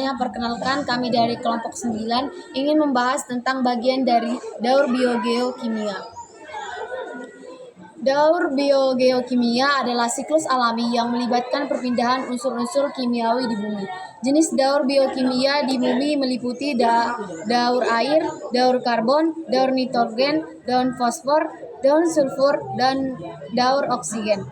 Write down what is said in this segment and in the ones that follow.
semuanya, perkenalkan kami dari kelompok 9 ingin membahas tentang bagian dari daur biogeokimia. Daur biogeokimia adalah siklus alami yang melibatkan perpindahan unsur-unsur kimiawi di bumi. Jenis daur biokimia di bumi meliputi daur air, daur karbon, daur nitrogen, daur fosfor, daur sulfur, dan daur oksigen.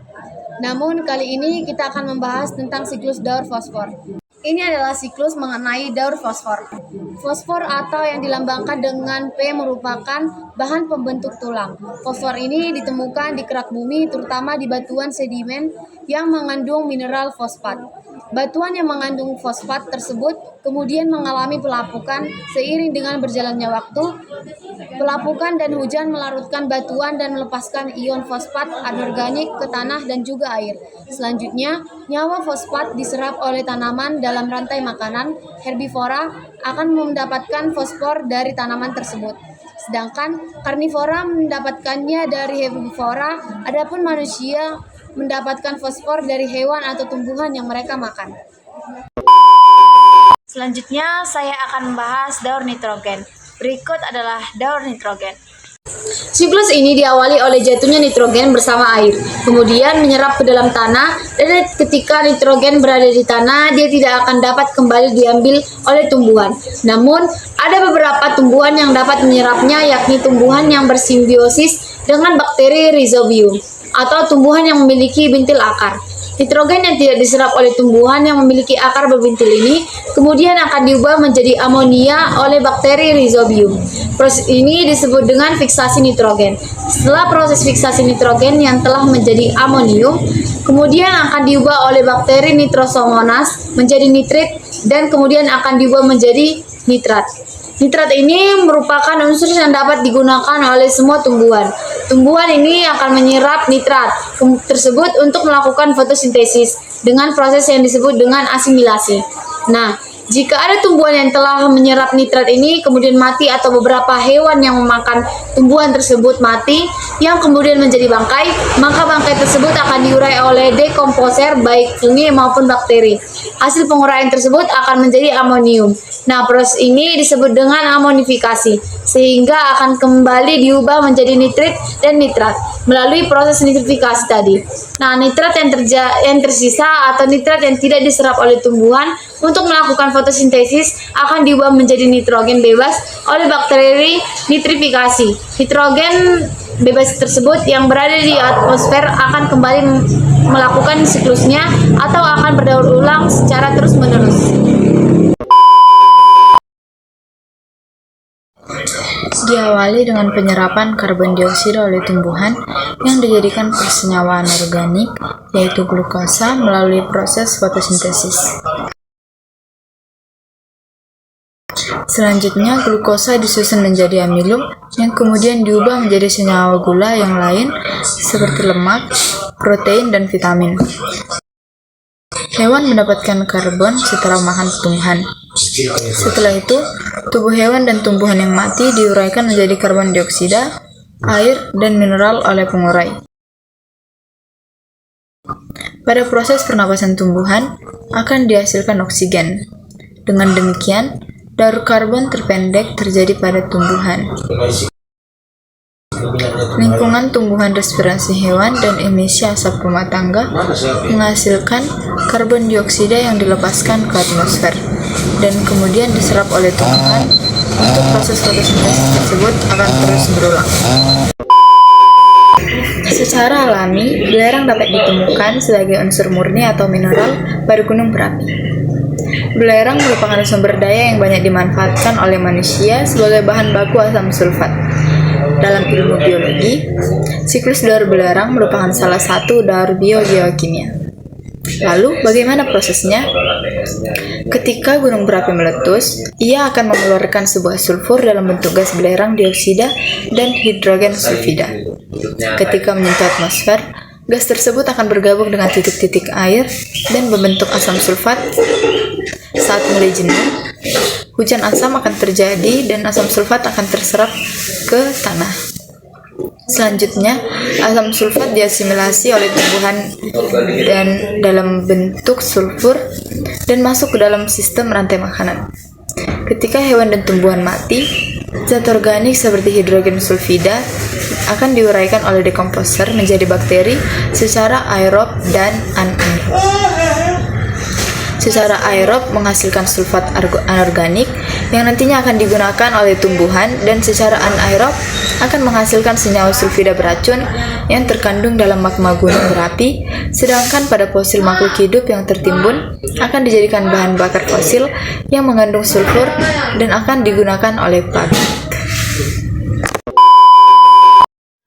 Namun kali ini kita akan membahas tentang siklus daur fosfor. Ini adalah siklus mengenai daur fosfor. Fosfor atau yang dilambangkan dengan P merupakan bahan pembentuk tulang. Fosfor ini ditemukan di kerak bumi, terutama di batuan sedimen yang mengandung mineral fosfat. Batuan yang mengandung fosfat tersebut kemudian mengalami pelapukan. Seiring dengan berjalannya waktu, pelapukan dan hujan melarutkan batuan dan melepaskan ion fosfat anorganik ke tanah dan juga air. Selanjutnya, nyawa fosfat diserap oleh tanaman dalam rantai makanan. Herbivora akan mendapatkan fosfor dari tanaman tersebut, sedangkan karnivora mendapatkannya dari herbivora. Adapun manusia mendapatkan fosfor dari hewan atau tumbuhan yang mereka makan. Selanjutnya, saya akan membahas daur nitrogen. Berikut adalah daur nitrogen. Siklus ini diawali oleh jatuhnya nitrogen bersama air, kemudian menyerap ke dalam tanah, dan ketika nitrogen berada di tanah, dia tidak akan dapat kembali diambil oleh tumbuhan. Namun, ada beberapa tumbuhan yang dapat menyerapnya, yakni tumbuhan yang bersimbiosis dengan bakteri rhizobium, atau tumbuhan yang memiliki bintil akar. Nitrogen yang tidak diserap oleh tumbuhan yang memiliki akar berbintil ini kemudian akan diubah menjadi amonia oleh bakteri rhizobium. Proses ini disebut dengan fiksasi nitrogen. Setelah proses fiksasi nitrogen yang telah menjadi amonium, kemudian akan diubah oleh bakteri nitrosomonas menjadi nitrit dan kemudian akan diubah menjadi nitrat. Nitrat ini merupakan unsur yang dapat digunakan oleh semua tumbuhan. Tumbuhan ini akan menyerap nitrat tersebut untuk melakukan fotosintesis dengan proses yang disebut dengan asimilasi. Nah, jika ada tumbuhan yang telah menyerap nitrat ini kemudian mati, atau beberapa hewan yang memakan tumbuhan tersebut mati yang kemudian menjadi bangkai, maka bangkai tersebut akan diurai oleh dekomposer baik fungi maupun bakteri. Hasil penguraian tersebut akan menjadi amonium. Nah, proses ini disebut dengan amonifikasi, sehingga akan kembali diubah menjadi nitrit dan nitrat melalui proses nitrifikasi tadi. Nah, nitrat yang tersisa atau nitrat yang tidak diserap oleh tumbuhan untuk melakukan fotosintesis akan diubah menjadi nitrogen bebas oleh bakteri nitrifikasi. Nitrogen bebas tersebut yang berada di atmosfer akan kembali melakukan siklusnya atau akan berdaur ulang secara terus-menerus. Diawali dengan penyerapan karbon dioksida oleh tumbuhan yang dijadikan persenyawaan organik, yaitu glukosa, melalui proses fotosintesis. Selanjutnya, glukosa disusun menjadi amilo yang kemudian diubah menjadi senyawa gula yang lain seperti lemak, protein, dan vitamin. Hewan mendapatkan karbon setelah makan tumbuhan. Setelah itu, tubuh hewan dan tumbuhan yang mati diuraikan menjadi karbon dioksida, air, dan mineral oleh pengurai. Pada proses pernapasan tumbuhan akan dihasilkan oksigen. Dengan demikian, daur karbon terpendek terjadi pada tumbuhan. Lingkungan tumbuhan, respirasi hewan, dan emisi asap rumah tangga menghasilkan karbon dioksida yang dilepaskan ke atmosfer dan kemudian diserap oleh tumbuhan. Untuk proses fotosintesis tersebut akan terus berulang. Secara alami, belerang dapat ditemukan sebagai unsur murni atau mineral pada gunung berapi. Belerang merupakan sumber daya yang banyak dimanfaatkan oleh manusia sebagai bahan baku asam sulfat. Dalam ilmu biologi, siklus daur belerang merupakan salah satu daur biogeokimia. Lalu, bagaimana prosesnya? Ketika gunung berapi meletus, ia akan mengeluarkan sebuah sulfur dalam bentuk gas belerang dioksida dan hidrogen sulfida. Ketika menyentuh atmosfer, gas tersebut akan bergabung dengan titik-titik air dan membentuk asam sulfat. Saat mulai jenuh, hujan asam akan terjadi dan asam sulfat akan terserap ke tanah. Selanjutnya, asam sulfat diasimilasi oleh tumbuhan dan dalam bentuk sulfur dan masuk ke dalam sistem rantai makanan. Ketika hewan dan tumbuhan mati, zat organik seperti hidrogen sulfida akan diuraikan oleh dekomposer menjadi bakteri secara aerob dan anaerob. Secara aerob menghasilkan sulfat anorganik yang nantinya akan digunakan oleh tumbuhan, dan secara anaerob akan menghasilkan senyawa sulfida beracun yang terkandung dalam magma gunung berapi, sedangkan pada fosil makhluk hidup yang tertimbun akan dijadikan bahan bakar fosil yang mengandung sulfur dan akan digunakan oleh pabrik.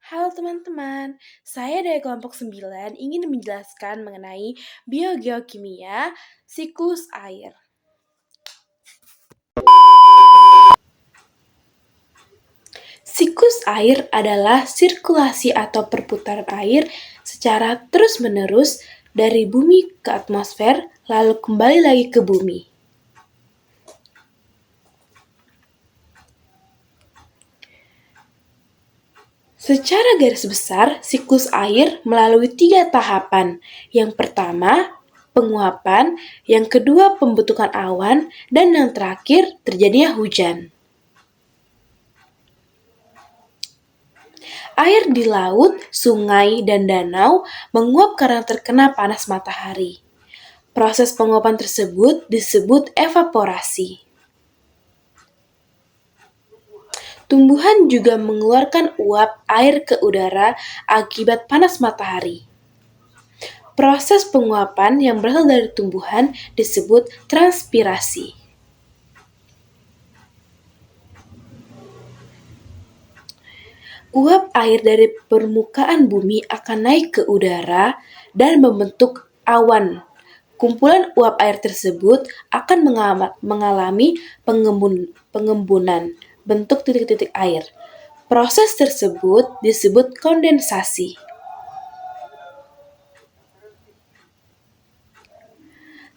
Halo teman-teman, saya dari kelompok 9 ingin menjelaskan mengenai biogeokimia siklus air. Siklus air adalah sirkulasi atau perputaran air secara terus-menerus dari bumi ke atmosfer lalu kembali lagi ke bumi. Secara garis besar, siklus air melalui 3 tahapan. Yang pertama, penguapan, yang kedua pembentukan awan, dan yang terakhir terjadinya hujan. Air di laut, sungai, dan danau menguap karena terkena panas matahari. Proses penguapan tersebut disebut evaporasi. Tumbuhan juga mengeluarkan uap air ke udara akibat panas matahari. Proses penguapan yang berasal dari tumbuhan disebut transpirasi. Uap air dari permukaan bumi akan naik ke udara dan membentuk awan. Kumpulan uap air tersebut akan mengalami pengembunan bentuk titik-titik air. Proses tersebut disebut kondensasi.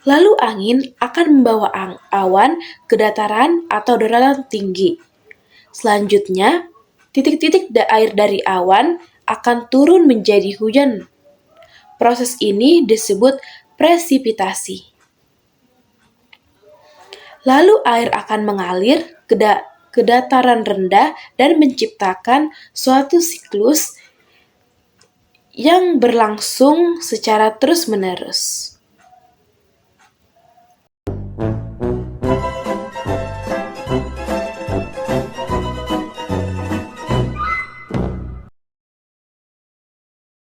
Lalu angin akan membawa awan ke dataran atau daratan tinggi. Selanjutnya, titik-titik air dari awan akan turun menjadi hujan. Proses ini disebut presipitasi. Lalu air akan mengalir ke dataran rendah dan menciptakan suatu siklus yang berlangsung secara terus-menerus.